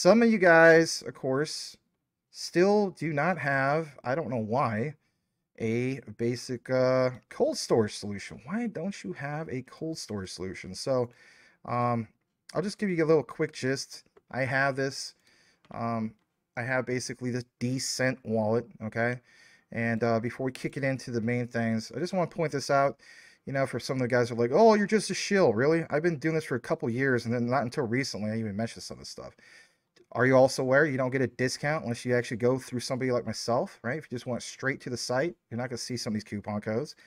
Some of you guys, of course, still do not have, I don't know why, a basic cold storage solution. Why don't you have a cold storage solution? So um, I'll just give you a little quick gist. I have this. Um, I have basically this decent wallet, okay? And before we kick it into the main things, I just want to point this out. You know, for some of the guys who are like, oh, you're just a shill. Really? I've been doing this for a couple years, and then not until recently I even mentioned some of this stuff. Are you also aware you don't get a discount unless you actually go through somebody like myself, right? If you just went straight to the site, you're not going to see some of these coupon codes.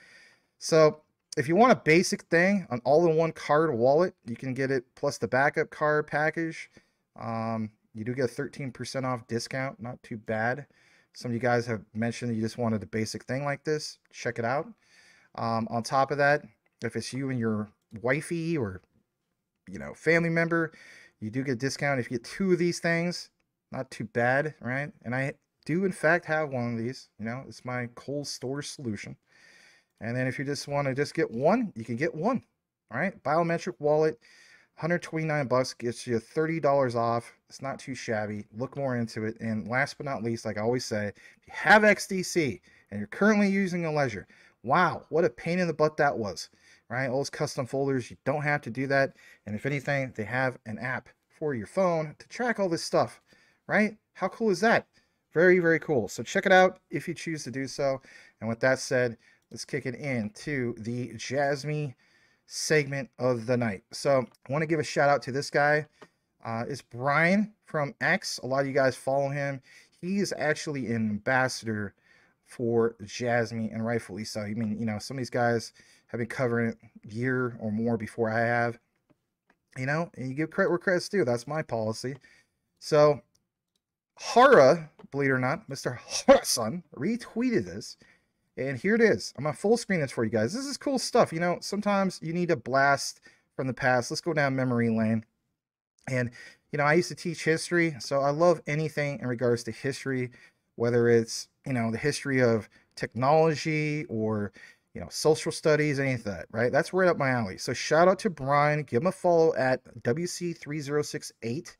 So if you want a basic thing, an all-in-one card wallet, you can get it plus the backup card package. You do get a 13% off discount, not too bad. Some of you guys have mentioned that you just wanted a basic thing like this. Check it out. On top of that, if it's you and your wifey or family member, you do get a discount if you get two of these things. Not too bad, right? And I do in fact have one of these. It's my cold storage solution. And then if you just want to just get one, you can get one. All right, biometric wallet, 129 bucks gets you $30 off. It's not too shabby. Look more into it. And last but not least, like I always say, if you have XDC and you're currently using a Ledger, wow, what a pain in the butt that was, right? All those custom folders, you don't have to do that. And if anything, they have an app for your phone to track all this stuff, right? How cool is that? Very, very cool. So check it out if you choose to do so. And with that said, let's kick it into the Jasmy segment of the night. So I want to give a shout out to this guy. It's Brian from X. A lot of you guys follow him. He is actually an ambassador for Jasmy, and rightfully so. I mean, some of these guys have been covering it a year or more before I have. And you give credit where credit's due. That's my policy. So Hara, believe it or not, Mr. Hara-san retweeted this. And here it is. I'm going to full screen this for you guys. This is cool stuff. Sometimes you need a blast from the past. Let's go down memory lane. And, I used to teach history, so I love anything in regards to history, whether it's, the history of technology or, social studies, any of that, right? That's right up my alley. So shout out to Brian. Give him a follow at WC3068.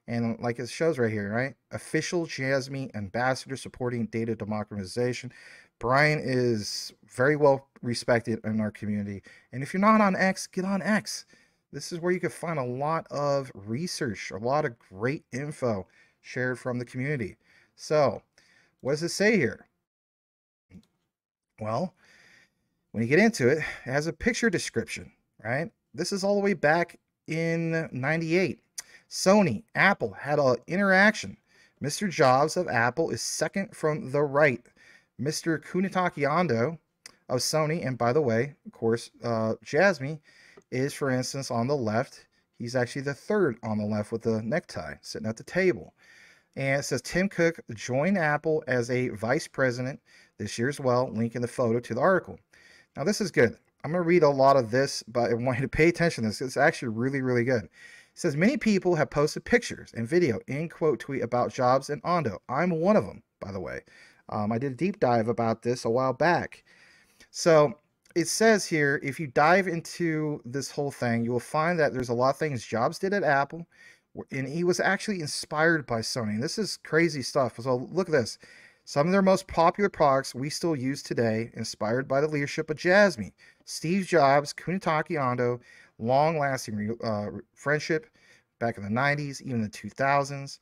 And like it shows right here, right? Official Jasmy ambassador supporting data democratization. Brian is very well respected in our community. And if you're not on X, get on X. This is where you can find a lot of research, a lot of great info shared from the community. So, what does it say here? Well, when you get into it, it has a picture description, right? This is all the way back in 98. Sony, Apple had an interaction. Mr. Jobs of Apple is second from the right. Mr. Kunitake Ando of Sony, and by the way, of course, Jasmy is, for instance, on the left. He's actually the third on the left with the necktie, sitting at the table. And it says Tim Cook joined Apple as a vice president this year as well, linking the photo to the article. Now, this is good. I'm going to read a lot of this, but I want you to pay attention to this. It's actually really, really good. It says, many people have posted pictures and video in quote tweet about Jobs and Ando. I'm one of them, by the way. I did a deep dive about this a while back. So it says here, if you dive into this whole thing, you will find that there's a lot of things Jobs did at Apple, and he was actually inspired by Sony. And this is crazy stuff. So look at this. Some of their most popular products we still use today, inspired by the leadership of Jasmy. Steve Jobs, Kunitake Ando, long-lasting friendship back in the 90s, even the 2000s.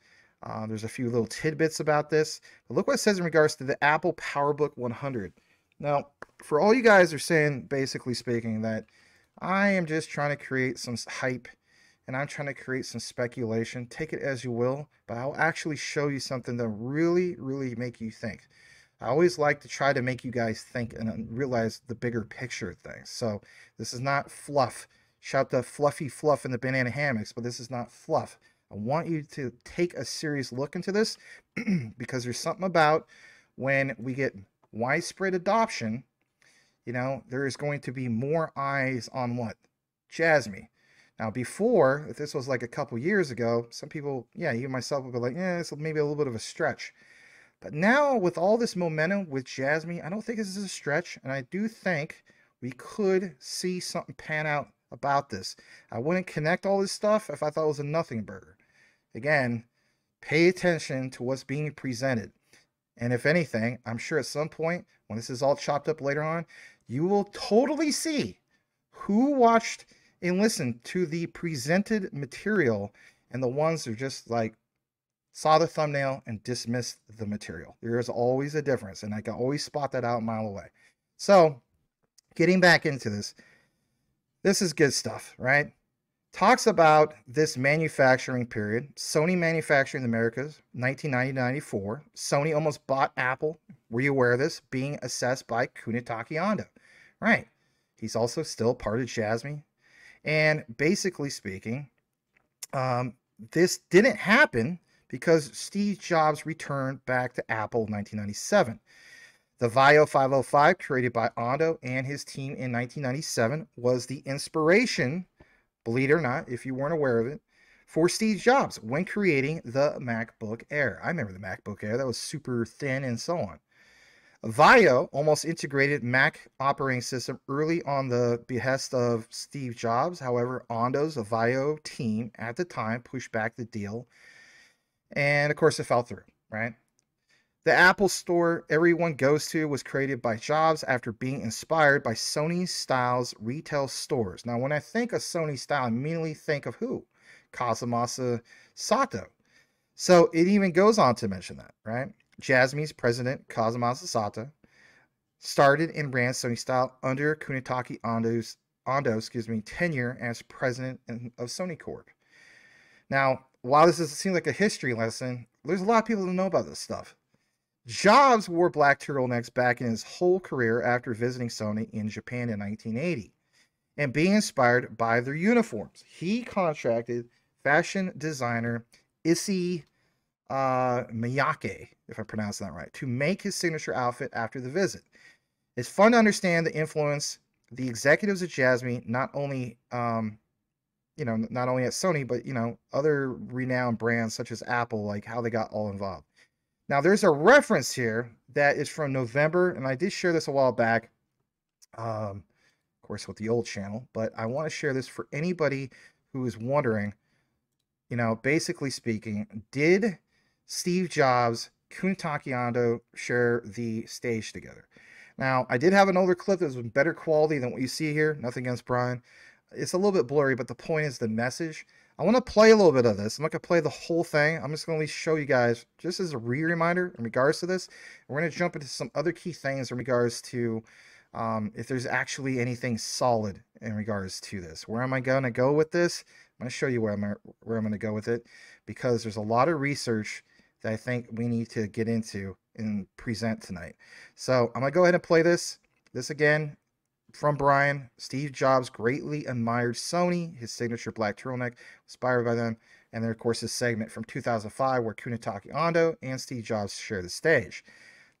There's a few little tidbits about this. But look what it says in regards to the Apple PowerBook 100. Now, for all you guys are saying, basically speaking, that I am just trying to create some hype and I'm trying to create some speculation, take it as you will, but I'll actually show you something that really, really make you think. I always like to try to make you guys think and realize the bigger picture of things. So this is not fluff. Shout the fluffy fluff in the banana hammocks, but this is not fluff. I want you to take a serious look into this because there's something about when we get widespread adoption, there is going to be more eyes on what? Jasmy. Now, before, if this was like a couple years ago, some people, yeah, even myself would be like, yeah, it's maybe a little bit of a stretch. But now, with all this momentum with Jasmy, I don't think this is a stretch, and I do think we could see something pan out about this. I wouldn't connect all this stuff if I thought it was a nothing burger. Again, Pay attention to what's being presented. And if anything, I'm sure at some point, when this is all chopped up later on, you will totally see who watched and listened to the presented material and the ones who just like saw the thumbnail and dismissed the material. There is always a difference, and I can always spot that out a mile away. So, getting back into this, this is good stuff, right? Talks about this manufacturing period. Sony manufacturing in the Americas, 1990 to 94. Sony almost bought Apple. Were you aware of this? Being assessed by Kunitake Ando. Right. He's also still part of Jasmy. And basically speaking, this didn't happen because Steve Jobs returned back to Apple in 1997. The VAIO 505, created by Ando and his team in 1997, was the inspiration, believe it or not, if you weren't aware of it, for Steve Jobs when creating the MacBook Air. I remember the MacBook Air. That was super thin and so on. VAIO almost integrated Mac operating system early on the behest of Steve Jobs. However, Ando's VAIO team at the time pushed back the deal. And of course, it fell through, right? The Apple Store everyone goes to was created by Jobs after being inspired by Sony Style's retail stores. Now, when I think of Sony Style, I immediately think of who? Kazumasa Sato. So it even goes on to mention that, right? Jasmy's president, Kazumasa Sato, started and ran Sony Style under Kunitake Ando's tenure as president of Sony Corp. Now, while this seems like a history lesson, there's a lot of people who know about this stuff. Jobs wore black turtlenecks back in his whole career after visiting Sony in Japan in 1980 and being inspired by their uniforms. He contracted fashion designer Issey Miyake, if I pronounce that right, to make his signature outfit after the visit. It's fun to understand the influence the executives at Jasmy, not only not only at Sony, but other renowned brands such as Apple, like how they got all involved. Now, there's a reference here that is from November, and I did share this a while back, of course, with the old channel, but I want to share this for anybody who is wondering, basically speaking, did Steve Jobs, Kunitake Ando share the stage together? Now, I did have an older clip that was better quality than what you see here. Nothing against Brian. It's a little bit blurry, but the point is the message. I want to play a little bit of this. I'm not going to play the whole thing. I'm just going to show you guys, just as a reminder in regards to this. We're going to jump into some other key things in regards to if there's actually anything solid in regards to this. Where am I going to go with this? I'm going to show you where I'm going to go with it, because there's a lot of research that I think we need to get into and present tonight. So I'm going to go ahead and play this. This again, from Brian. Steve Jobs greatly admired Sony, his signature black turtleneck, inspired by them. And then, of course, this segment from 2005 where Kunitake Ando and Steve Jobs share the stage.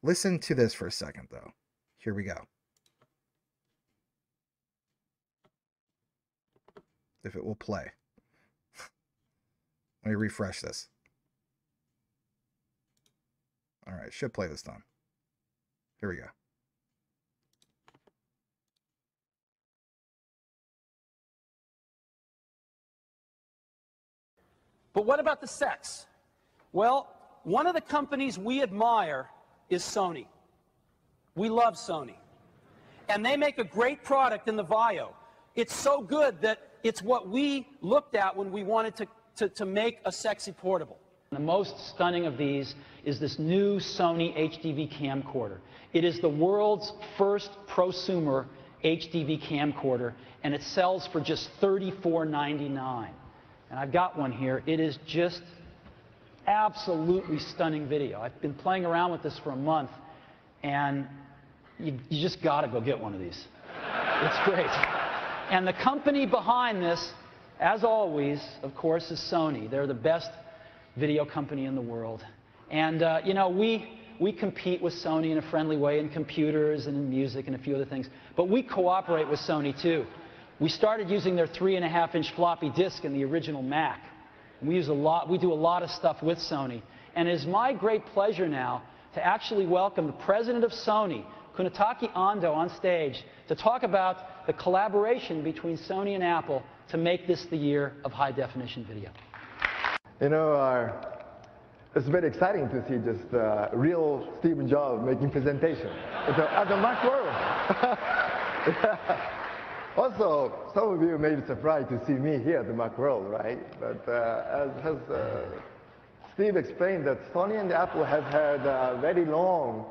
Listen to this for a second, though. Here we go. If it will play. Let me refresh this. All right, should play this time. Here we go. But what about the sex? Well, one of the companies we admire is Sony. We love Sony. And they make a great product in the VAIO. It's so good that it's what we looked at when we wanted to make a sexy portable. The most stunning of these is this new Sony HDV camcorder. It is the world's first prosumer HDV camcorder, and it sells for just $34.99. And I've got one here. It is just absolutely stunning video. I've been playing around with this for a month, and you just got to go get one of these. It's great. And the company behind this, as always, of course, is Sony. They're the best video company in the world. And, we compete with Sony in a friendly way in computers and in music and a few other things. But we cooperate with Sony, too. We started using their 3.5-inch floppy disk in the original Mac. And we do a lot of stuff with Sony. And it is my great pleasure now to actually welcome the president of Sony, Kunitake Ando, on stage to talk about the collaboration between Sony and Apple to make this the year of high-definition video. it's very exciting to see just real Steve Jobs making presentation at the Macworld. Also, some of you may be surprised to see me here at the Macworld, right? But as Steve explained, that Sony and Apple have had a very long,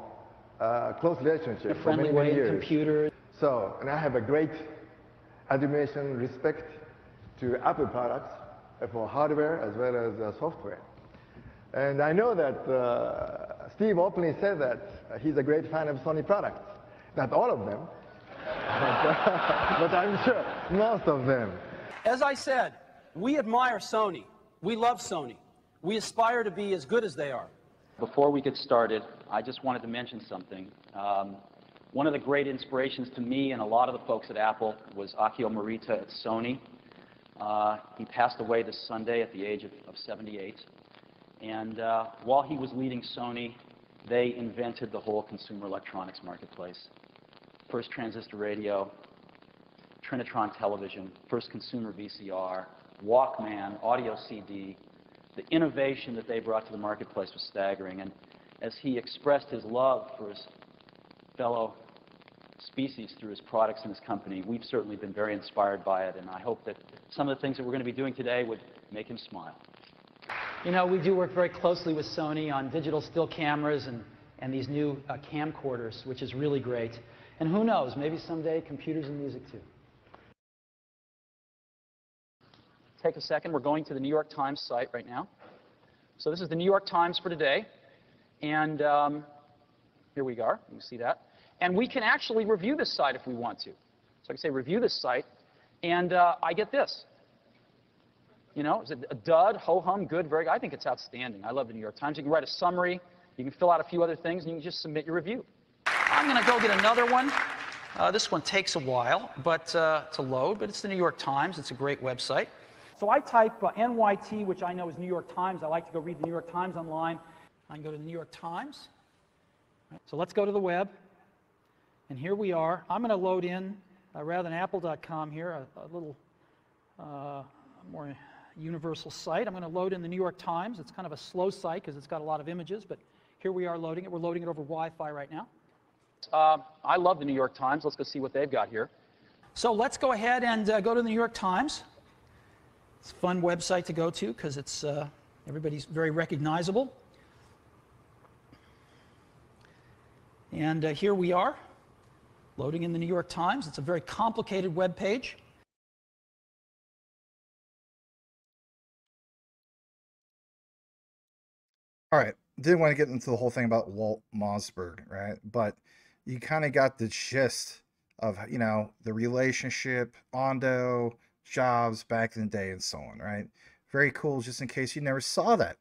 close relationship for many, many years. Computer. So, and I have a great admiration, respect to Apple products for hardware as well as software. And I know that Steve openly said that he's a great fan of Sony products. Not all of them, but I'm sure most of them. As I said, we admire Sony. We love Sony. We aspire to be as good as they are. Before we get started, I just wanted to mention something. One of the great inspirations to me and a lot of the folks at Apple was Akio Morita at Sony. He passed away this Sunday at the age of 78. And while he was leading Sony, they invented the whole consumer electronics marketplace. First transistor radio, Trinitron television, first consumer VCR, Walkman, audio CD. The innovation that they brought to the marketplace was staggering. And as he expressed his love for his fellow species through his products and his company, we've certainly been very inspired by it. And I hope that some of the things that we're going to be doing today would make him smile. You know, we do work very closely with Sony on digital still cameras and these new camcorders, which is really great. And who knows, maybe someday computers and music too. Take a second. We're going to the New York Times site right now. So this is the New York Times for today. And here we are. You can see that. And we can actually review this site if we want to. So I can say review this site, and I get this. You know, is it a dud, ho-hum, good, very good? I think it's outstanding. I love the New York Times. You can write a summary. You can fill out a few other things, and you can just submit your review. I'm going to go get another one. This one takes a while to load, but it's the New York Times. It's a great website. So I type NYT, which I know is New York Times. I like to go read the New York Times online. I can go to the New York Times. So let's go to the web. And here we are. I'm going to load in, rather than apple.com here, a little more universal site. I'm going to load in the New York Times. It's kind of a slow site because it's got a lot of images, but here we are loading it. We're loading it over Wi-Fi right now. I love the New York Times. Let's go see what they've got here. So let's go ahead and go to the New York Times. It's a fun website to go to because it's everybody's very recognizable. And here we are, loading in the New York Times. It's a very complicated web page. All right, didn't want to get into the whole thing about Walt Mossberg, right? But you kind of got the gist of, you know, the relationship, Ondo, Jobs back in the day and so on, right? Very cool, just in case you never saw that.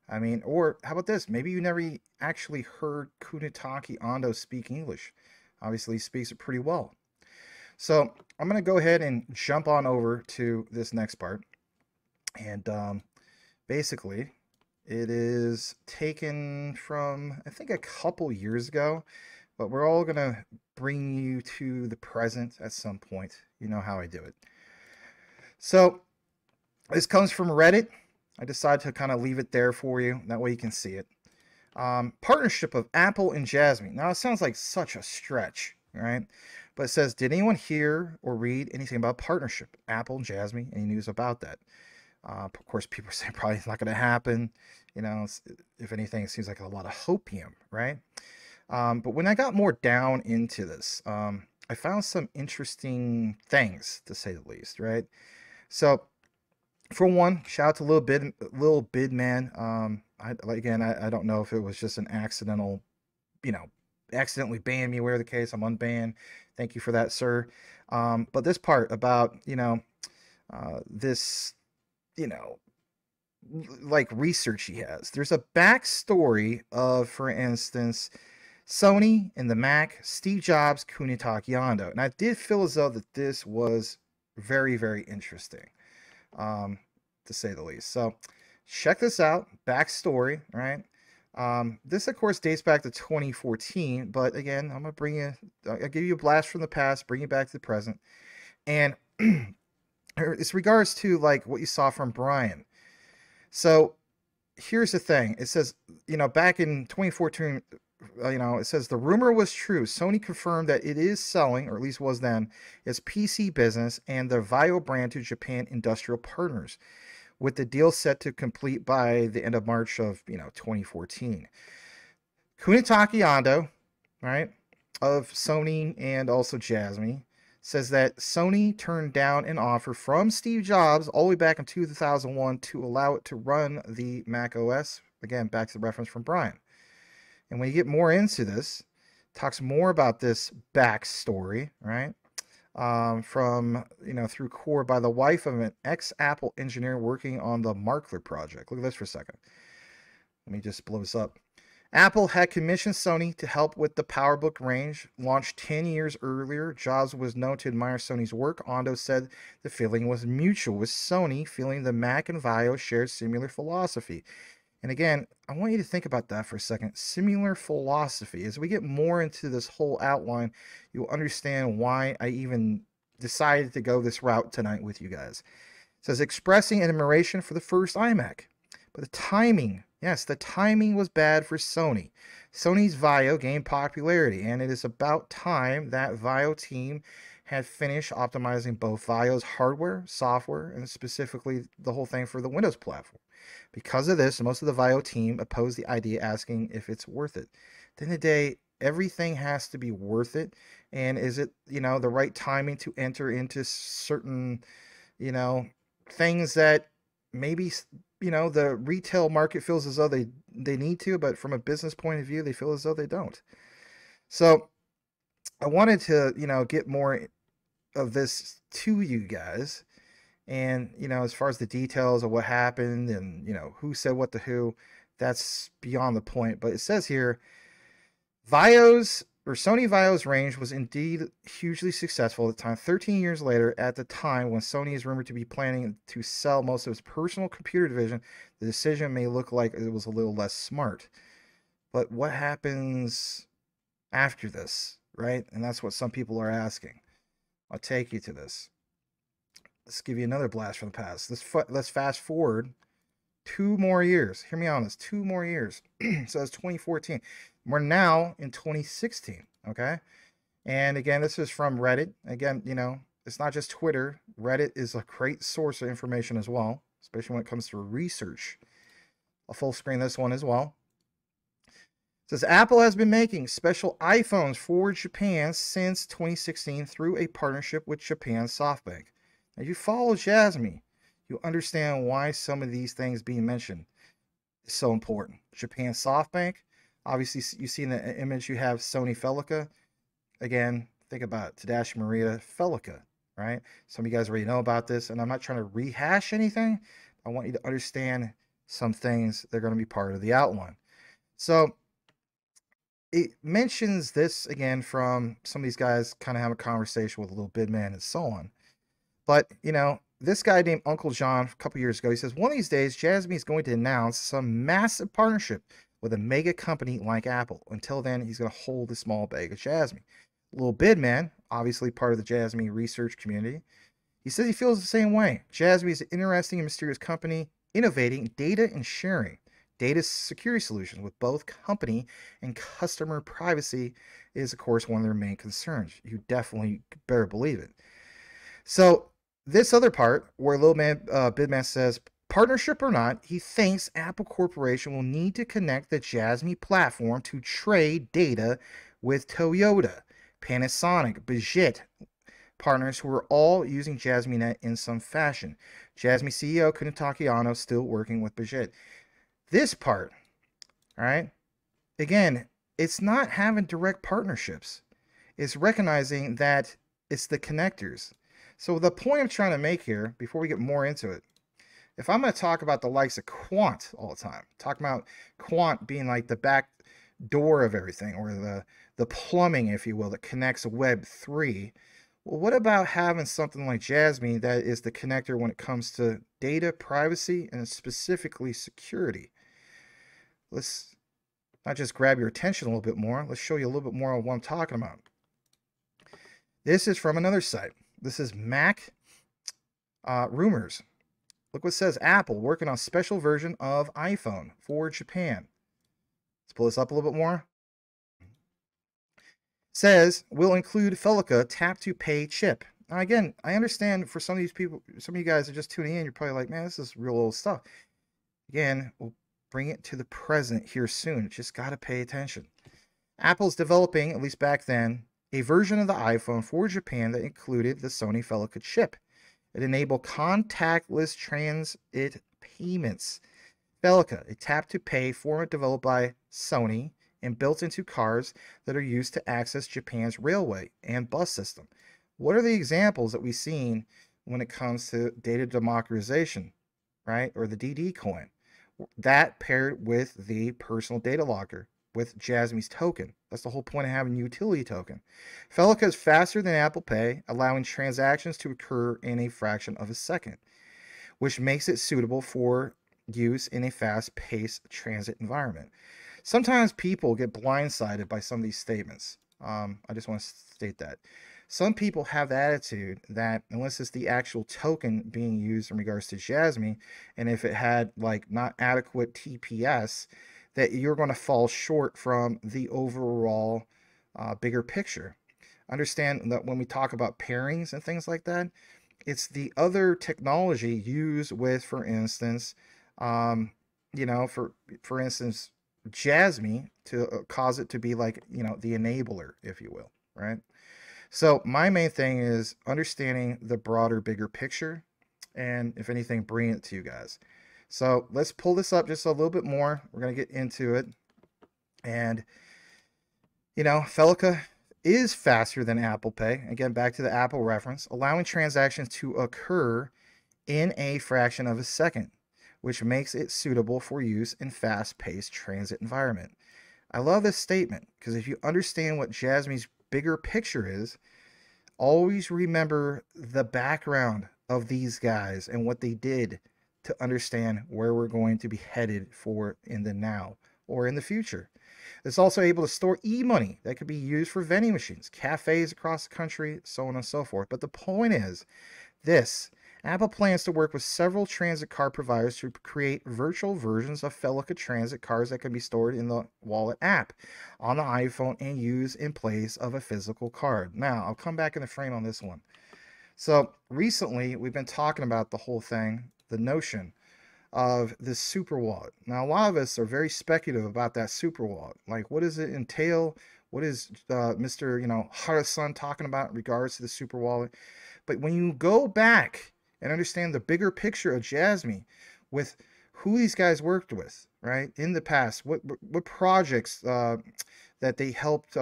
I mean, or how about this? Maybe you never actually heard Kunitake Ondo speak English. Obviously, he speaks it pretty well. So I'm going to go ahead and jump on over to this next part. And basically, it is taken from, I think, a couple years ago. But we're all going to bring you to the present at some point. You know how I do it. So this comes from Reddit. I decided to kind of leave it there for you. That way you can see it. Partnership of Apple and Jasmy. Now, it sounds like such a stretch, right? But it says, did anyone hear or read anything about partnership? Apple and Jasmy, any news about that? Of course, people say probably it's not going to happen. You know, if anything, it seems like a lot of hopium, right? But when I got more down into this, I found some interesting things, to say the least, right? So, for one, shout out to Lil Bid Man. I don't know if it was just an accidental, you know, accidentally banned me, whatever the case. I'm unbanned. Thank you for that, sir. But this part about, you know, this, you know, like research he has. There's a backstory of, for instance, Sony and the Mac, Steve Jobs, Kunitake Ondo. And I did feel as though that this was very, very interesting, to say the least. So check this out, backstory, right? This, of course, dates back to 2014, but again, I'm going to I'll give you a blast from the past, bring you back to the present. And it's regards to, like, what you saw from Brian. So here's the thing. It says, back in 2014, it says the rumor was true. Sony confirmed that it is selling, or at least was then, its PC business and the Vaio brand to Japan industrial partners, with the deal set to complete by the end of March of 2014. Kunitake Ando, right, of Sony and also Jasmy, says that Sony turned down an offer from Steve Jobs all the way back in 2001 to allow it to run the Mac OS. Again, back to the reference from Brian. And when you get more into this, talks more about this backstory, right? From, through core by the wife of an ex-Apple engineer working on the Markler project. Look at this for a second. Let me just blow this up. Apple had commissioned Sony to help with the PowerBook range, launched 10 years earlier. Jobs was known to admire Sony's work. Ando said the feeling was mutual, with Sony feeling the Mac and Vaio shared similar philosophy. And again, I want you to think about that for a second. Similar philosophy. As we get more into this whole outline, you'll understand why I even decided to go this route tonight with you guys. It says, expressing admiration for the first iMac. But the timing, yes, the timing was bad for Sony. Sony's Vaio gained popularity, and it is about time that Vaio team had finished optimizing both Vaio's hardware, software, and specifically the whole thing for the Windows platform. Because of this, most of the Vaio team opposed the idea, asking if it's worth it. At the end of the day, everything has to be worth it. And is it, the right timing to enter into certain, things that maybe, the retail market feels as though they need to, but from a business point of view, they feel as though they don't. So I wanted to, get more of this to you guys. And, as far as the details of what happened and, who said what to who, that's beyond the point. But it says here, Sony Vaio's range was indeed hugely successful at the time. 13 years later, at the time when Sony is rumored to be planning to sell most of its personal computer division, the decision may look like it was a little less smart. But what happens after this, right? And that's what some people are asking. I'll take you to this. Let's give you another blast from the past. Let's fast forward 2 more years. Hear me out on this. 2 more years. So that's 2014. We're now in 2016. Okay. And again, this is from Reddit. Again, it's not just Twitter. Reddit is a great source of information as well, especially when it comes to research. I'll full screen this one as well. It says Apple has been making special iPhones for Japan since 2016 through a partnership with Japan SoftBank. Now, if you follow Jasmy, you understand why some of these things being mentioned is so important. Japan SoftBank, obviously you see in the image you have Sony Felica. Again, think about it, Tadashi Maria Felica, right? Some of you guys already know about this, and I'm not trying to rehash anything. I want you to understand some things that are going to be part of the outline. So it mentions this again from some of these guys kind of have a conversation with a little bidman and so on. But, this guy named Uncle John a couple years ago, he says, one of these days, Jasmy is going to announce some massive partnership with a mega company like Apple. Until then, he's going to hold a small bag of Jasmy. Little Bidman, obviously part of the Jasmy research community, he says he feels the same way. Jasmy is an interesting and mysterious company innovating data and sharing data security solutions with both company and customer privacy is, of course, one of their main concerns. You definitely better believe it. So this other part where Little Man Bidman says, partnership or not, he thinks Apple Corporation will need to connect the Jasmy platform to trade data with Toyota, Panasonic, Bajit partners who are all using JasmyNet in some fashion. Jasmy CEO Kunitake Ando still working with Bajit. This part, all right, again, it's not having direct partnerships. It's recognizing that it's the connectors. So the point I'm trying to make here, before we get more into it, if I'm going to talk about the likes of Quant all the time, talking about Quant being like the back door of everything, or the plumbing, if you will, that connects Web 3, well, what about having something like Jasmy that is the connector when it comes to data, privacy, and specifically security? Let's not just grab your attention a little bit more. Let's show you a little bit more of what I'm talking about. This is from another site. This is Mac Rumors. Look what it says. Apple working on special version of iPhone for Japan. Let's pull this up a little bit more. Says will include Felica tap to pay chip. Now again, I understand for some of these people, some of you guys are just tuning in, you're probably like, man, this is real old stuff. Again, we'll bring it to the present here soon. Just got to pay attention. Apple's developing, at least back then, a version of the iPhone for Japan that included the Sony Felica chip. It enabled contactless transit payments. Felica, a tap-to-pay format developed by Sony and built into cars that are used to access Japan's railway and bus system. What are the examples that we've seen when it comes to data democratization, right? Or the DD coin. That paired with the personal data logger with Jasmy's token. That's the whole point of having a utility token. Felica is faster than Apple Pay, allowing transactions to occur in a fraction of a second, which makes it suitable for use in a fast-paced transit environment. Sometimes people get blindsided by some of these statements. I just want to state that. Some people have the attitude that unless it's the actual token being used in regards to Jasmy, and if it had like not adequate TPS, that you're going to fall short from the overall bigger picture. Understand that when we talk about pairings and things like that, it's the other technology used with, for instance, you know, for instance, Jasmy to cause it to be like, you know, the enabler, if you will, right? So my main thing is understanding the broader, bigger picture, and if anything, bring it to you guys. So let's pull this up just a little bit more. We're going to get into it. And, you know, Felica is faster than Apple Pay. Again, back to the Apple reference, allowing transactions to occur in a fraction of a second, which makes it suitable for use in fast-paced transit environment. I love this statement because if you understand what Jasmy's bigger picture is, always remember the background of these guys and what they did to understand where we're going to be headed for in the now or in the future. It's also able to store e-money that could be used for vending machines, cafes across the country, so on and so forth. But the point is this: Apple plans to work with several transit card providers to create virtual versions of Felica transit cards that can be stored in the Wallet app on the iPhone and used in place of a physical card. Now, I'll come back in the frame on this one. So recently, we've been talking about the whole thing, the notion of this super wallet. Now, a lot of us are very speculative about that super wallet. Like, what does it entail? What is Mr. Hara-san talking about in regards to the super wallet? But when you go back and understand the bigger picture of Jasmy with who these guys worked with, right, in the past, what projects that they helped,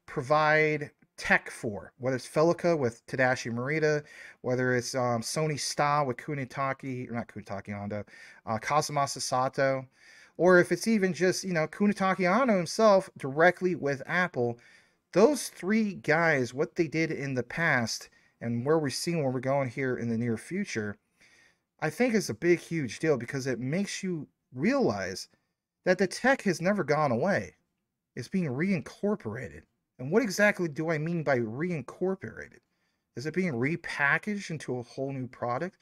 provide tech for, whether it's Felica with Tadashi Morita, whether it's Sony Star with Kazumasa Sato, or if it's even just, Kunitake Anno himself directly with Apple. Those three guys, what they did in the past and where we're going here in the near future, I think is a big, huge deal because it makes you realize that the tech has never gone away. It's being reincorporated. And what exactly do I mean by reincorporated? Is it being repackaged into a whole new product?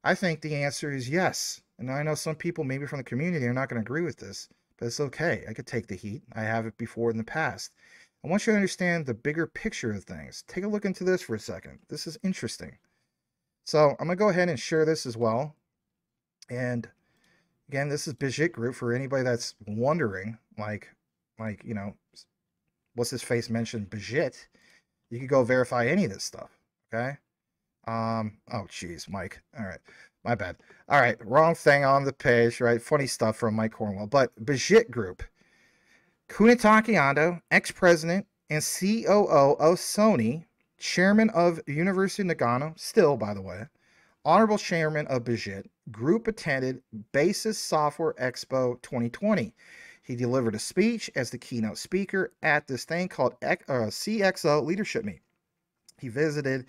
I think the answer is yes. And I know some people maybe from the community are not going to agree with this, but it's okay. I could take the heat. I have it before in the past. I want you to understand the bigger picture of things. Take a look into this for a second. This is interesting. So I'm going to go ahead and share this as well. And again, this is Bijit Group for anybody that's wondering, like, what's his face mentioned Bijit. You can go verify any of this stuff. Okay. Oh geez, Mike. All right. My bad. All right. Wrong thing on the page, right? Funny stuff from Mike Cornwell. But Bijit Group. Kunitake Ando, ex-president and COO of Sony, chairman of University of Nagano, still, by the way, honorable chairman of Bijit, group attended Basis Software Expo 2020. He delivered a speech as the keynote speaker at this thing called CXO Leadership Meet. He visited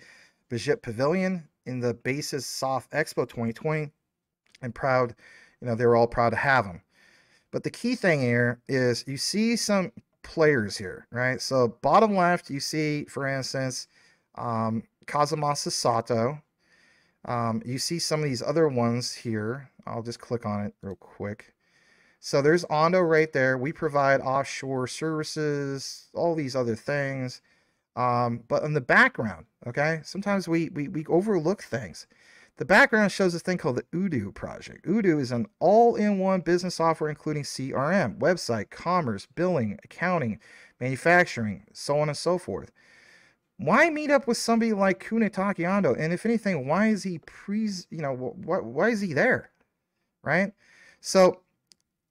Bijit Pavilion in the Basis Soft Expo 2020 and they were all proud to have him. But the key thing here is you see some players here, right? So bottom left, you see, for instance, Kazumasa Sato. You see some of these other ones here. I'll just click on it real quick. So there's Ondo right there. We provide offshore services, all these other things. But in the background, okay, sometimes we overlook things. The background shows this thing called the Odoo project. Odoo is an all-in-one business software including CRM, website, commerce, billing, accounting, manufacturing, so on and so forth. Why meet up with somebody like Kunitake Ando? And if anything, why is he why is he there? Right? So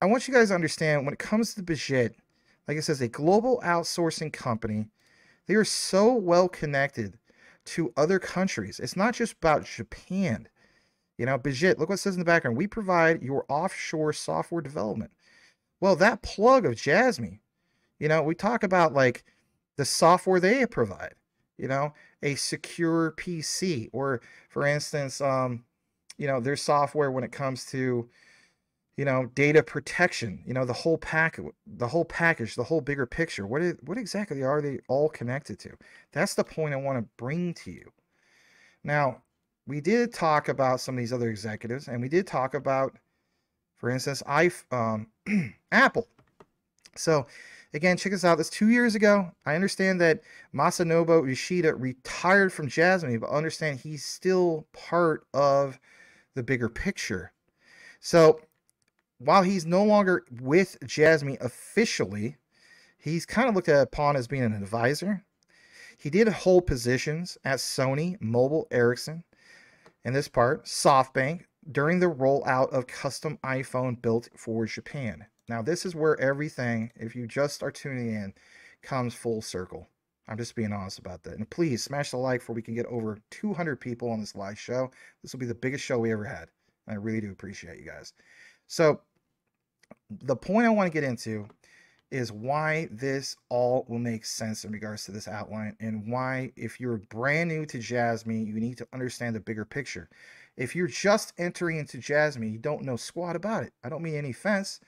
I want you guys to understand when it comes to Bijit, like it says, a global outsourcing company, they are so well connected to other countries. It's not just about Japan. Bijit, look what it says in the background. We provide your offshore software development. Well, that plug of Jasmy, we talk about like the software they provide, a secure PC, or for instance, their software when it comes to, data protection, the whole package, the whole bigger picture. What exactly are they all connected to? That's the point I want to bring to you. Now, we did talk about some of these other executives, and we did talk about, for instance, Apple. So, again, check this out. This 2 years ago. I understand that Masanobu Yoshida retired from Jasmy, but understand he's still part of the bigger picture. So, while he's no longer with Jasmy officially, he's kind of looked upon as being an advisor. He did hold positions at Sony, Mobile, Ericsson, and this part, SoftBank, during the rollout of custom iPhone built for Japan. Now, this is where everything, if you just are tuning in, comes full circle. I'm just being honest about that. And please smash the like before we can get over 200 people on this live show. This will be the biggest show we ever had. And I really do appreciate you guys. So, the point I want to get into is why this all will make sense in regards to this outline, and why, if you're brand new to Jasmy, you need to understand the bigger picture. If you're just entering into Jasmy, you don't know squat about it. I don't mean any offense,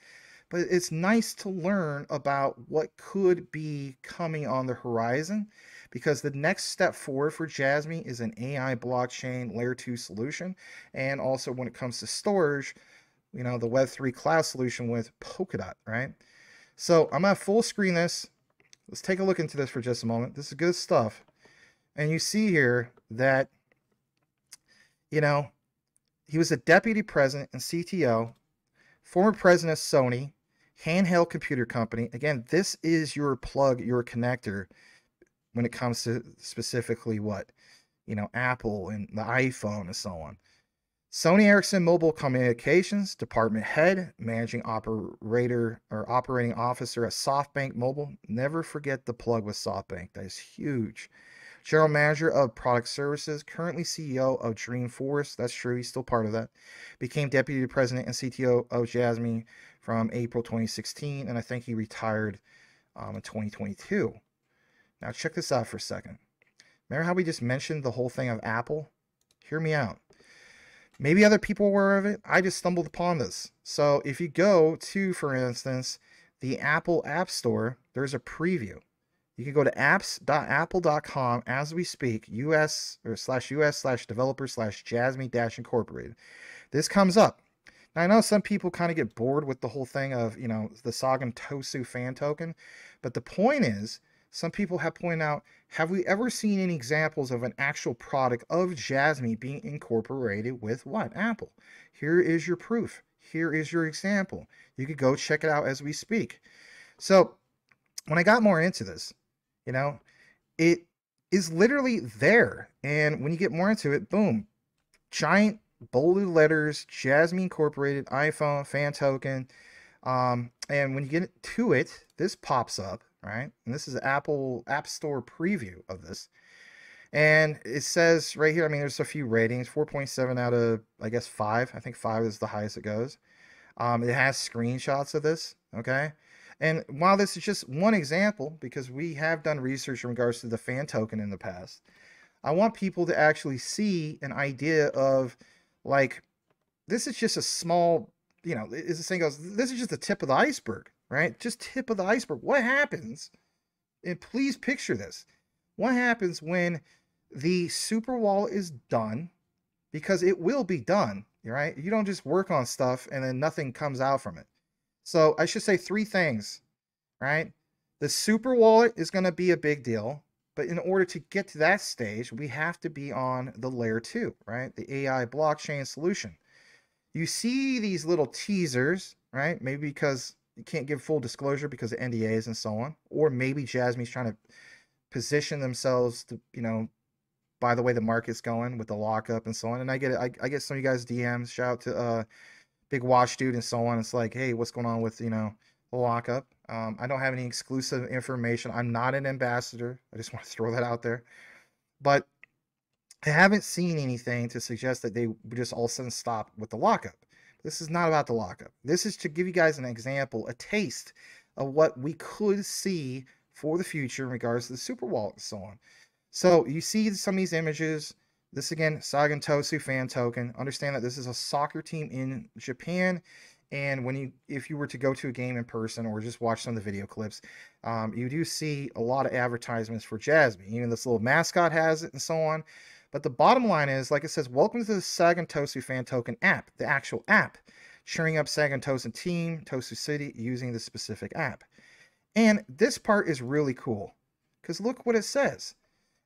but it's nice to learn about what could be coming on the horizon, because the next step forward for Jasmy is an AI blockchain layer 2 solution, and also when it comes to storage, the Web3 cloud solution with Polkadot, right? So I'm going to full screen this. Let's take a look into this for just a moment. This is good stuff. And you see here that, he was a deputy president and CTO, former president of Sony, handheld computer company. Again, this is your plug, your connector when it comes to specifically what, Apple and the iPhone and so on. Sony Ericsson Mobile Communications Department Head, Managing Operator or Operating Officer at SoftBank Mobile. Never forget the plug with SoftBank. That is huge. General Manager of Product Services, currently CEO of Dreamforce. That's true, he's still part of that. Became Deputy President and CTO of Jasmy from April 2016, and I think he retired in 2022. Now check this out for a second. Remember how we just mentioned the whole thing of Apple? Hear me out. Maybe other people were aware of it. I just stumbled upon this. So if you go to, for instance, the Apple App Store, there's a preview. You can go to apps.apple.com as we speak, /US/developer/Jasmy-incorporated. This comes up. Now, I know some people kind of get bored with the whole thing of, the Sagan Tosu fan token, but the point is, some people have pointed out, have we ever seen any examples of an actual product of Jasmy being incorporated with what? Apple. Here is your proof. Here is your example. You could go check it out as we speak. So when I got more into this, it is literally there. And when you get more into it, boom, giant bolded letters, Jasmy Incorporated, iPhone, fan token. And when you get to it, this pops up. Right, and this is Apple App Store preview of this, and it says right here, there's a few ratings, 4.7 out of, I guess, 5. I think 5 is the highest it goes. It has screenshots of this, okay? And while this is just one example, because we have done research in regards to the fan token in the past, I want people to actually see an idea of, like, this is just a small, as the saying goes, this is just the tip of the iceberg. Right? Just tip of the iceberg. What happens, and please picture this, what happens when the super wallet is done, because it will be done, right? You don't just work on stuff and then nothing comes out from it. So I should say 3 things, right? The super wallet is going to be a big deal, but in order to get to that stage, we have to be on the layer 2, right? The AI blockchain solution. You see these little teasers, right? Maybe because you can't give full disclosure because of NDAs and so on, or maybe Jasmy's trying to position themselves to, by the way the market's going with the lockup and so on. And I get it. I get some of you guys DMs. Shout out to Big Watch Dude and so on. It's like, hey, what's going on with the lockup? I don't have any exclusive information. I'm not an ambassador. I just want to throw that out there. But I haven't seen anything to suggest that they would just all of a sudden stop with the lockup. This is not about the lockup. This is to give you guys an example, a taste of what we could see for the future in regards to the super wallet and so on. So you see some of these images. This again, Sagan Tosu fan token. Understand that this is a soccer team in Japan. And if you were to go to a game in person or just watch some of the video clips, you do see a lot of advertisements for Jasmy. Even this little mascot has it and so on. But the bottom line is, like it says, welcome to the Sagan Tosu fan token app, the actual app, cheering up Sagan Tosu team, Tosu City, using the specific app. And this part is really cool because look what it says.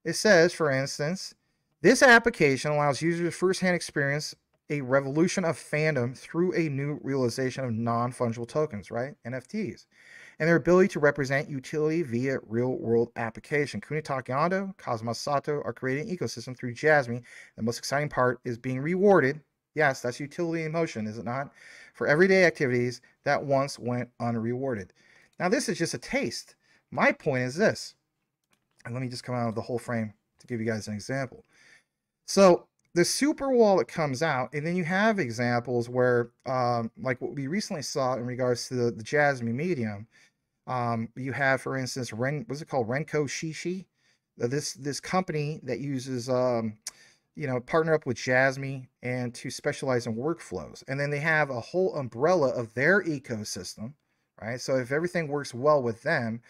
It says, for instance, this application allows users to firsthand experience a revolution of fandom through a new realization of non-fungible tokens, right? NFTs. And their ability to represent utility via real-world application. Kunitake Ando, Kazuma Sato are creating an ecosystem through Jasmy. The most exciting part is being rewarded. Yes, that's utility in motion, is it not? For everyday activities that once went unrewarded. Now, this is just a taste. My point is this. And let me just come out of the whole frame to give you guys an example. So the super wallet comes out, and then you have examples where, like what we recently saw in regards to the Jasmy medium. You have, for instance, what's it called? Renko Shishi. This company that uses, partner up with Jasmy and to specialize in workflows. And then they have a whole umbrella of their ecosystem, right? So if everything works well with them,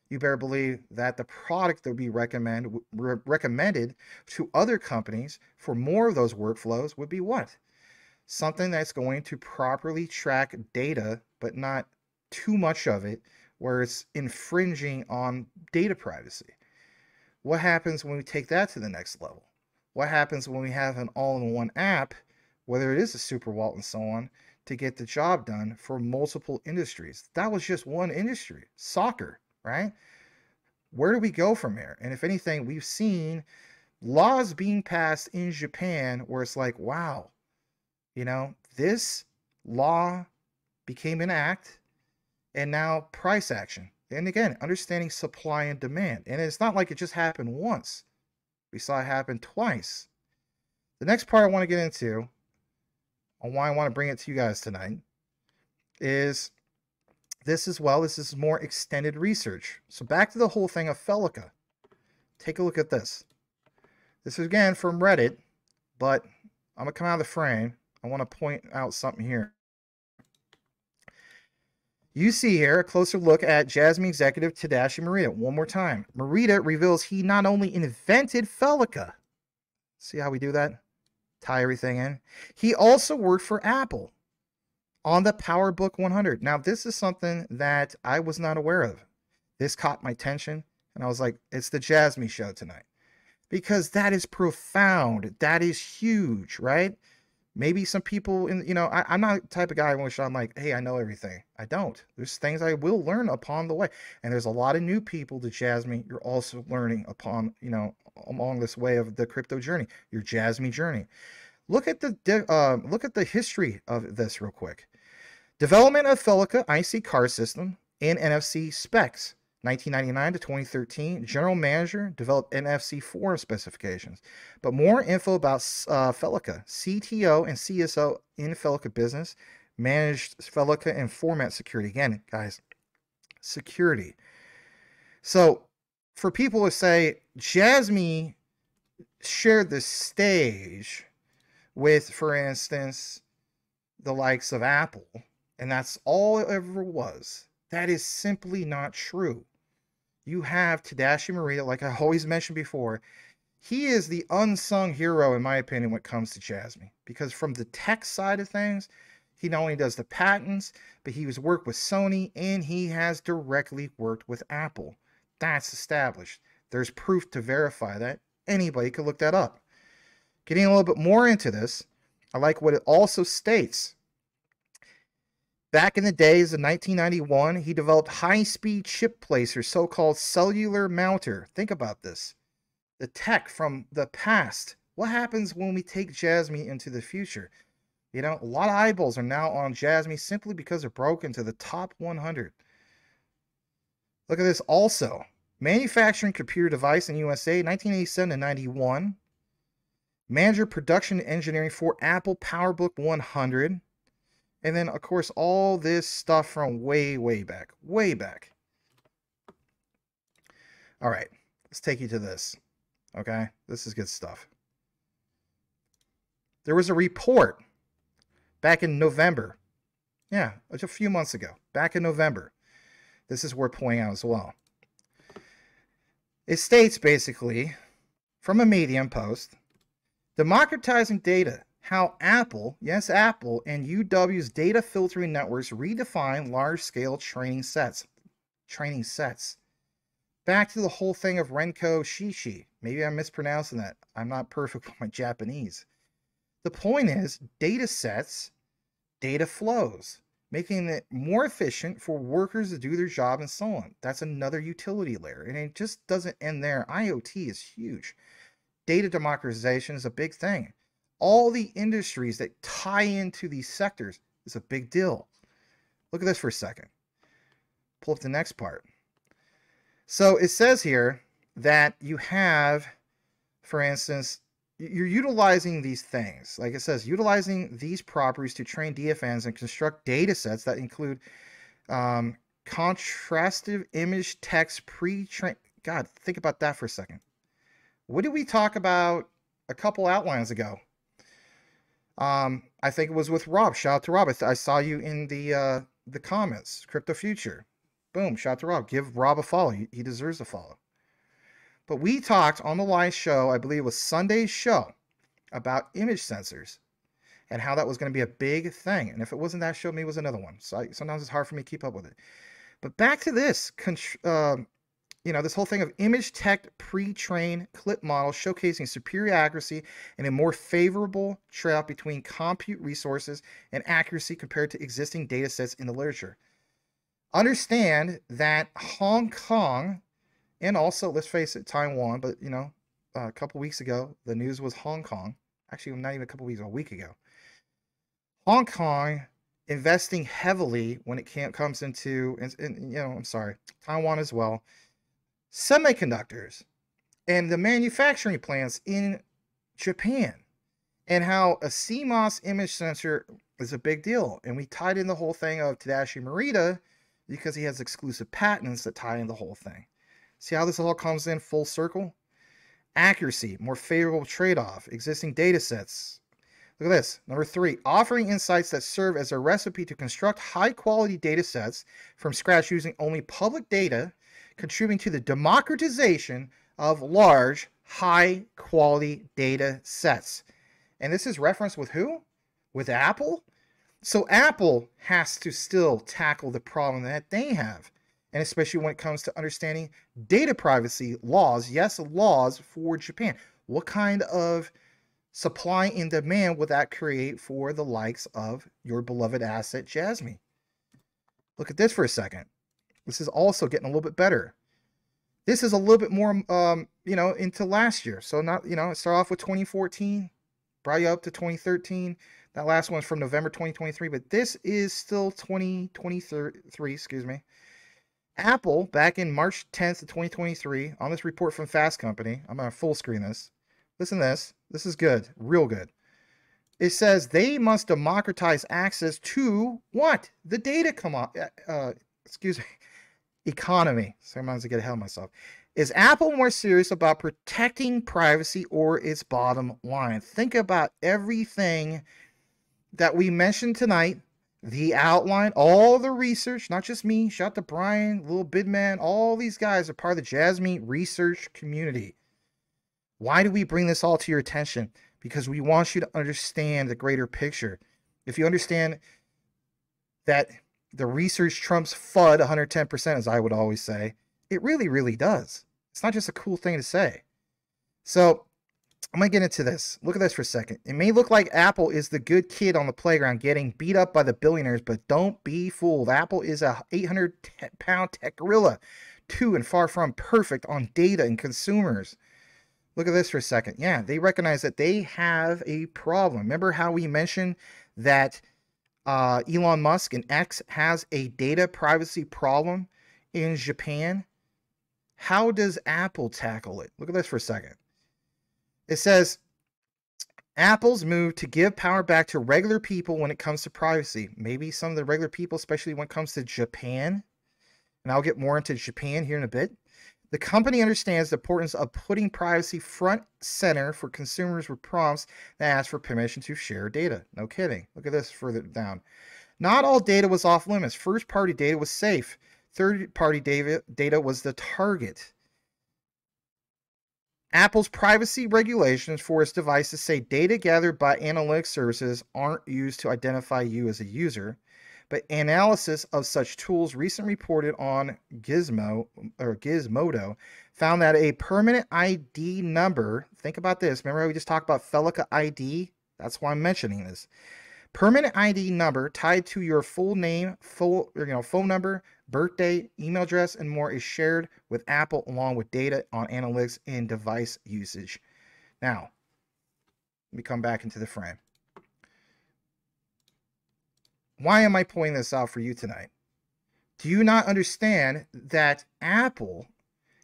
you better believe that the product that would be recommended to other companies for more of those workflows would be what? Something that's going to properly track data, but not too much of it, where it's infringing on data privacy. What happens when we take that to the next level? What happens when we have an all-in-one app, whether it is a super wallet and so on, to get the job done for multiple industries? That was just one industry, soccer, right? Where do we go from here? And if anything, we've seen laws being passed in Japan where it's like, wow, this law became an act, and now price action. And again, understanding supply and demand. And it's not like it just happened once. We saw it happen twice. The next part I want to get into, on why I want to bring it to you guys tonight, is this as well. This is more extended research. So back to the whole thing of Felica. Take a look at this. This is again from Reddit, but I'm going to come out of the frame. I want to point out something here. You see here a closer look at Jasmy executive Tadashi Morita. One more time. Morita reveals he not only invented Felica. See how we do that? Tie everything in. He also worked for Apple on the PowerBook 100. Now, this is something that I was not aware of. This caught my attention, and I was like, it's the Jasmy show tonight. Because that is profound. That is huge, right? Maybe some people, I'm not the type of guy in which I'm like, hey, I know everything. I don't. There's things I will learn upon the way. And there's a lot of new people to Jasmy. You're also learning upon, along this way of the crypto journey, your Jasmy journey. Look at the history of this real quick. Development of Felica IC card system and NFC specs. 1999 to 2013, general manager developed NFC forum specifications. But more info about Felica, CTO and CSO in Felica business, managed Felica and format security. Again, guys, security. So for people to say Jasmy shared the stage with, for instance, the likes of Apple, and that's all it ever was, that is simply not true. You have Tadashi Morita, like I always mentioned before, He is the unsung hero, in my opinion, when it comes to Jasmy. Because from the tech side of things, he not only does the patents, but he has worked with Sony and he has directly worked with Apple. That's established. There's proof to verify that. Anybody could look that up. Getting a little bit more into this, I like what it also states. Back in the days of 1991, he developed high-speed chip placer, so-called cellular mounter. Think about this. The tech from the past. What happens when we take Jasmy into the future? You know, a lot of eyeballs are now on Jasmy simply because it broke into the top 100. Look at this also. Manufacturing computer device in USA, 1987 to 91. Manager production engineering for Apple PowerBook 100. And then, of course, all this stuff from way, way back. Way back. All right. Let's take you to this. Okay? This is good stuff. There was a report back in November. Yeah, a few months ago. Back in November. This is worth pointing out as well. It states, basically, from a Medium post, democratizing data. How Apple, yes, Apple, and UW's data filtering networks redefine large-scale training sets. Back to the whole thing of Renko Shishi. Maybe I'm mispronouncing that. I'm not perfect with my Japanese. The point is, data sets, data flows, making it more efficient for workers to do their job and so on. That's another utility layer. And it just doesn't end there. IoT is huge. Data democratization is a big thing. All the industries that tie into these sectors is a big deal. Look at this for a second. Pull up the next part. So it says here that you have, for instance, you're utilizing these things. Like it says, utilizing these properties to train DFNs and construct data sets that include contrastive image text pre-train. God, think about that for a second. What did we talk about a couple outlines ago? I think it was with Rob. Shout out to Rob. I saw you in the comments. Crypto Future. Boom. Shout out to Rob. Give Rob a follow. He deserves a follow. But we talked on the live show, I believe it was Sunday's show, about image sensors and how that was going to be a big thing. And if it wasn't that show, maybe it was another one. So sometimes it's hard for me to keep up with it. But back to this, this whole thing of image tech pre-trained clip models showcasing superior accuracy and a more favorable trade-off between compute resources and accuracy compared to existing data sets in the literature. Understand that Hong Kong, and also, let's face it, Taiwan, but, a couple weeks ago, the news was Hong Kong. Actually, not even a couple weeks, a week ago. Hong Kong investing heavily when it comes into, Taiwan as well, semiconductors and the manufacturing plants in Japan, and how a CMOS image sensor is a big deal. And we tied in the whole thing of Tadashi Morita because he has exclusive patents that tie in the whole thing. See how this all comes in full circle? Accuracy, more favorable trade-off, existing data sets. Look at this. Number 3, offering insights that serve as a recipe to construct high-quality data sets from scratch using only public data, contributing to the democratization of large, high-quality data sets. And this is referenced with who? With Apple? So Apple has to still tackle the problem that they have. And especially when it comes to understanding data privacy laws. Yes, laws for Japan. What kind of supply and demand would that create for the likes of your beloved asset, Jasmy? Look at this for a second. This is also getting a little bit better. This is a little bit more, into last year. So not, start off with 2014, brought you up to 2013. That last one's from November 2023, but this is still 2023, excuse me. Apple, back in March 10th of 2023, on this report from Fast Company, I'm going to full screen this. Listen to this. This is good, real good. It says they must democratize access to what? The data economy. Sometimes I get ahead of myself. Is Apple more serious about protecting privacy or its bottom line? Think about everything that we mentioned tonight. The outline, all the research, not just me, shout out to Brian, Little Bidman, all these guys are part of the Jasmy research community. Why do we bring this all to your attention? Because we want you to understand the greater picture. If you understand that the research trumps FUD 110%, as I would always say, it really, really does. It's not just a cool thing to say. So I'm going to get into this. Look at this for a second. It may look like Apple is the good kid on the playground getting beat up by the billionaires, but don't be fooled. Apple is a 800-pound tech gorilla, too, and far from perfect on data and consumers. Look at this for a second. Yeah, they recognize that they have a problem. Remember how we mentioned that Elon Musk and X has a data privacy problem in Japan? How does Apple tackle it? Look at this for a second. It says, Apple's move to give power back to regular people when it comes to privacy. Maybe some of the regular people, especially when it comes to Japan, and I'll get more into Japan here in a bit. The company understands the importance of putting privacy front center for consumers with prompts that ask for permission to share data. No kidding. Look at this further down. Not all data was off limits. First-party data was safe. Third-party data was the target. Apple's privacy regulations for its devices say data gathered by analytics services aren't used to identify you as a user, but analysis of such tools recently reported on Gizmodo found that a permanent ID number, think about this, remember how we just talked about Felica ID? That's why I'm mentioning this. Permanent ID number tied to your full name, phone number, birthday, email address, and more is shared with Apple along with data on analytics and device usage. Now, let me come back into the frame. Why am I pointing this out for you tonight? Do you not understand that Apple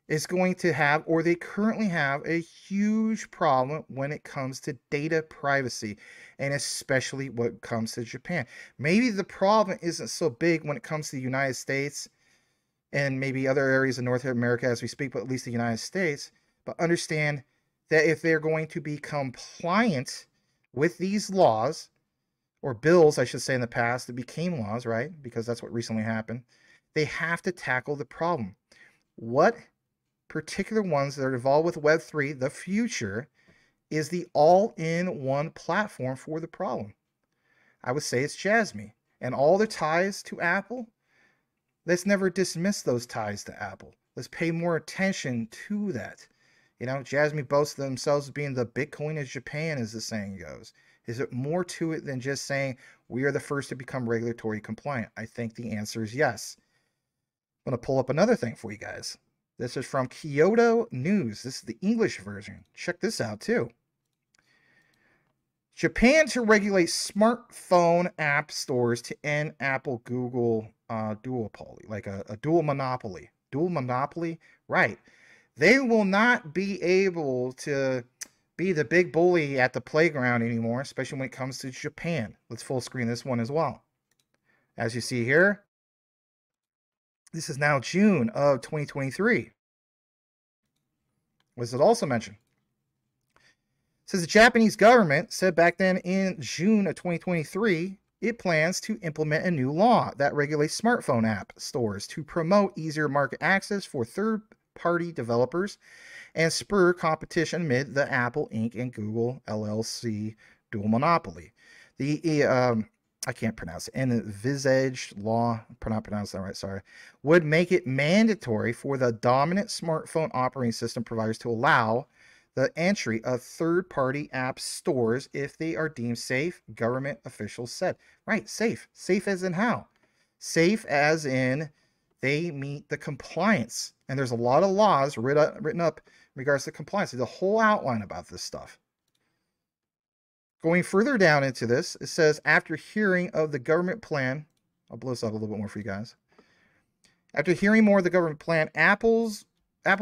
is going to have, or they currently have, a huge problem when it comes to data privacy, and especially when it comes to Japan? Maybe the problem isn't so big when it comes to the United States and maybe other areas of North America as we speak, but at least the United States. But understand that if they're going to be compliant with these laws, or bills, I should say, in the past that became laws, right? Because that's what recently happened. They have to tackle the problem. What particular ones that are involved with Web3, the future, is the all-in-one platform for the problem? I would say it's Jasmy. And all the ties to Apple, let's never dismiss those ties to Apple. Let's pay more attention to that. You know, Jasmy boasts themselves as being the Bitcoin of Japan, as the saying goes. Is it more to it than just saying we are the first to become regulatory compliant? I think the answer is yes. I'm going to pull up another thing for you guys. This is from Kyoto News. This is the English version. Check this out too. Japan to regulate smartphone app stores to end Apple Google duopoly, like a dual monopoly. Dual monopoly? Right. They will not be able to be the big bully at the playground anymore, especially when it comes to Japan. Let's full screen this one as well. As you see here, this is now June of 2023. Was it also mentioned? It says the Japanese government said back then in June of 2023, it plans to implement a new law that regulates smartphone app stores to promote easier market access for third-party developers and spur competition amid the Apple Inc. and Google LLC dual monopoly. The I can't pronounce it. Envisaged law, not pronounced that right, sorry, would make it mandatory for the dominant smartphone operating system providers to allow the entry of third-party app stores if they are deemed safe, government officials said. Right, safe. Safe as in how? Safe as in they meet the compliance. And there's a lot of laws written up in regards to compliance. There's a whole outline about this stuff. Going further down into this, it says, after hearing of the government plan, I'll blow this up a little bit more for you guys. After hearing more of the government plan, Apple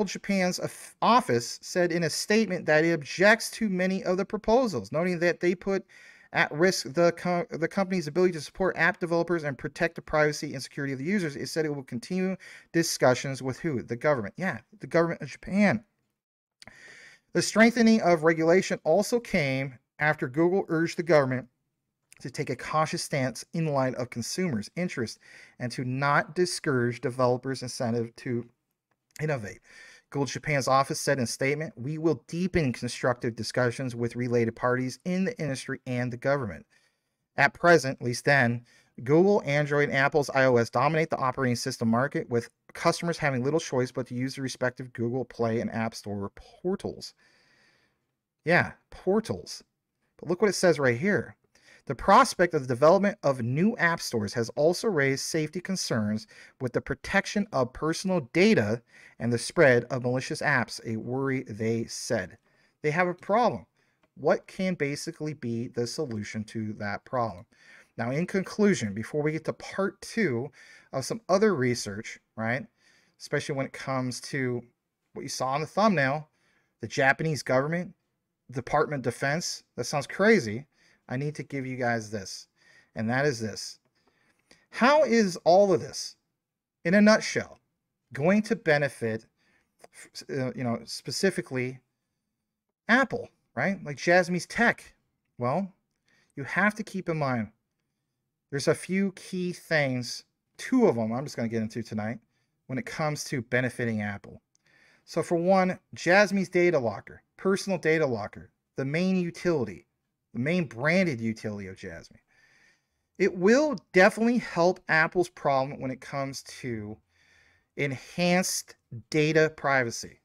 Japan's office said in a statement that it objects to many of the proposals, noting that they put at risk the company's ability to support app developers and protect the privacy and security of the users. It said it will continue discussions with who? The government. Yeah, the government of Japan. The strengthening of regulation also came after Google urged the government to take a cautious stance in light of consumers' interest and to not discourage developers' incentive to innovate. Google Japan's office said in a statement, "We will deepen constructive discussions with related parties in the industry and the government." At present, at least then, Google, Android, and Apple's iOS dominate the operating system market, with customers having little choice but to use the respective Google Play and App Store portals. Yeah, portals. But look what it says right here. The prospect of the development of new app stores has also raised safety concerns with the protection of personal data and the spread of malicious apps, a worry they said. They have a problem. What can basically be the solution to that problem? Now, in conclusion, before we get to part 2 of some other research, right, especially when it comes to what you saw on the thumbnail, the Japanese government, Department of Defense, that sounds crazy. I need to give you guys this, and that is this. How is all of this, in a nutshell, going to benefit, specifically Apple, right? Like Jasmy's tech? Well, you have to keep in mind there's a few key things, 2 of them I'm just going to get into tonight, when it comes to benefiting Apple. So for one, Jasmy's data locker, personal data locker, the main utility, the main branded utility of Jasmy. It will definitely help Apple's problem when it comes to enhanced data privacy.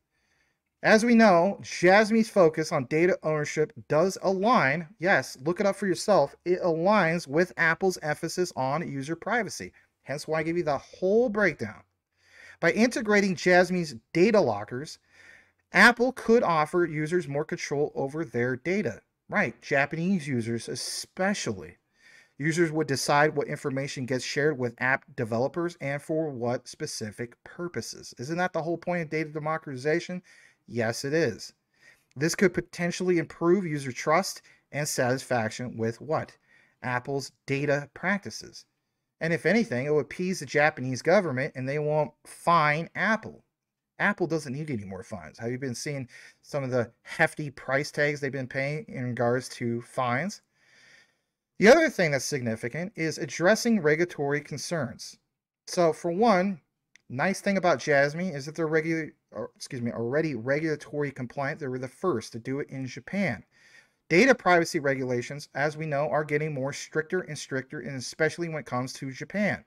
As we know, Jasmy's focus on data ownership does align, yes, look it up for yourself, it aligns with Apple's emphasis on user privacy. Hence why I give you the whole breakdown. By integrating Jasmy's data lockers, Apple could offer users more control over their data. Right, Japanese users especially. Users would decide what information gets shared with app developers and for what specific purposes. Isn't that the whole point of data democratization? Yes, it is. This could potentially improve user trust and satisfaction with what? Apple's data practices. And if anything, it would appease the Japanese government and they won't fine Apple. Apple doesn't need any more fines. Have you been seeing some of the hefty price tags they've been paying in regards to fines? The other thing that's significant is addressing regulatory concerns. So for one, nice thing about Jasmy is that they're already regulatory compliant. They were the first to do it in Japan. Data privacy regulations, as we know, are getting more stricter and stricter, and especially when it comes to Japan.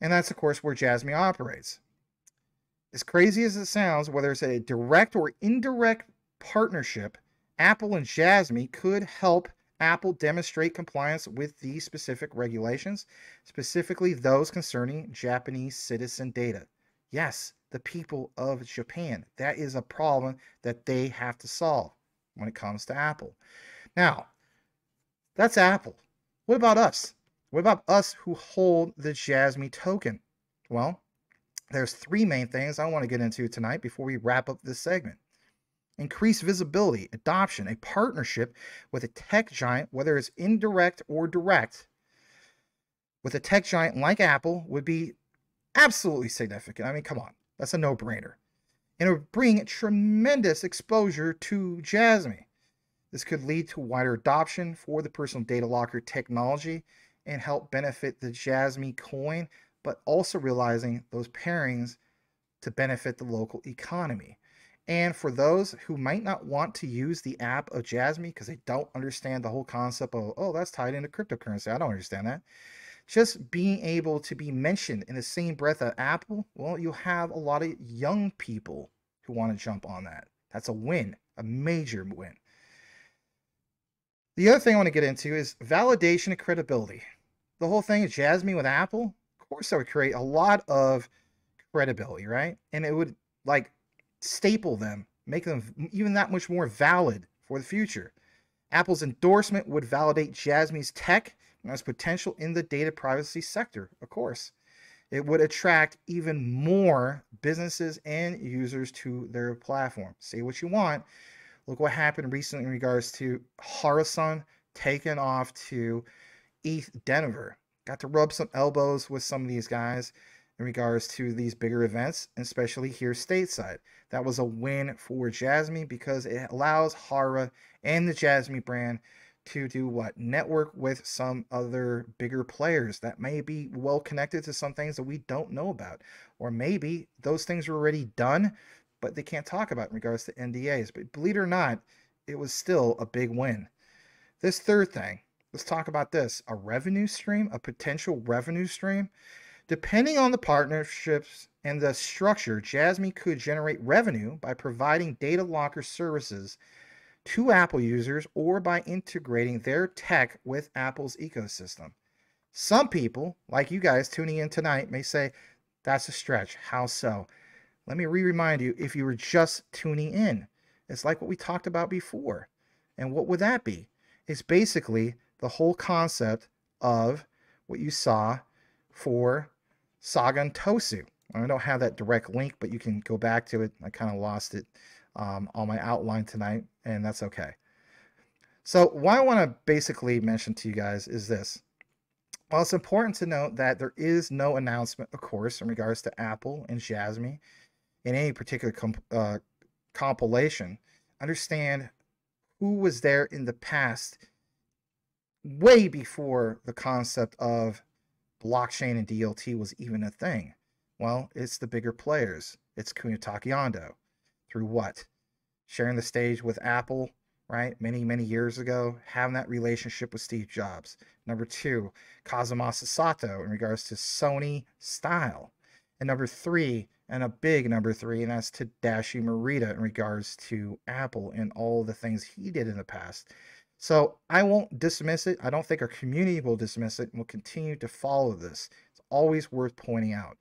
And that's, of course, where Jasmy operates. As crazy as it sounds, whether it's a direct or indirect partnership, Apple and Jasmy could help Apple demonstrate compliance with these specific regulations, specifically those concerning Japanese citizen data. Yes, the people of Japan. That is a problem that they have to solve when it comes to Apple. Now, that's Apple. What about us? What about us who hold the Jasmy token? Well, there's 3 main things I want to get into tonight before we wrap up this segment. Increased visibility, adoption, a partnership with a tech giant, whether it's indirect or direct, with a tech giant like Apple would be absolutely significant. I mean, come on, that's a no-brainer. And it would bring tremendous exposure to Jasmy. This could lead to wider adoption for the personal data locker technology and help benefit the Jasmy coin, but also realizing those pairings to benefit the local economy. And for those who might not want to use the app of Jasmy because they don't understand the whole concept of, oh, that's tied into cryptocurrency. I don't understand that. Just being able to be mentioned in the same breath of Apple, well, you'll have a lot of young people who want to jump on that. That's a win, a major win. The other thing I want to get into is validation and credibility. The whole thing of Jasmy with Apple, of course, that would create a lot of credibility, right? And it would like staple them, make them even that much more valid for the future. Apple's endorsement would validate Jasmy's tech and its potential in the data privacy sector, of course. It would attract even more businesses and users to their platform. Say what you want. Look what happened recently in regards to Harasun taking off to ETH Denver. Got to rub some elbows with some of these guys in regards to these bigger events, especially here stateside. That was a win for Jasmy because it allows Hara and the Jasmy brand to do what? Network with some other bigger players that may be well connected to some things that we don't know about. Or maybe those things are already done, but they can't talk about in regards to NDAs. But believe it or not, it was still a big win. This third thing, let's talk about this. A revenue stream, a potential revenue stream. Depending on the partnerships and the structure, Jasmy could generate revenue by providing data locker services to Apple users or by integrating their tech with Apple's ecosystem. Some people, like you guys tuning in tonight, may say, that's a stretch. How so? Let me remind you, if you were just tuning in, it's like what we talked about before. And what would that be? It's basically the whole concept of what you saw for Saga and Tosu. I don't have that direct link, but you can go back to it. I kind of lost it on my outline tonight, and that's okay. So what I want to basically mention to you guys is this. Well, it's important to note that there is no announcement, of course, in regards to Apple and Jasmy in any particular compilation. Understand who was there in the past, way before the concept of blockchain and DLT was even a thing. Well, it's the bigger players. It's Kunitake Ando. Through what? Sharing the stage with Apple, right? Many years ago, having that relationship with Steve Jobs. Number 2, Kazumasa Sato in regards to Sony style. And number 3, and a big number 3, and that's Tadashi Morita in regards to Apple and all the things he did in the past. So I won't dismiss it. I don't think our community will dismiss it, and we'll continue to follow this. It's always worth pointing out.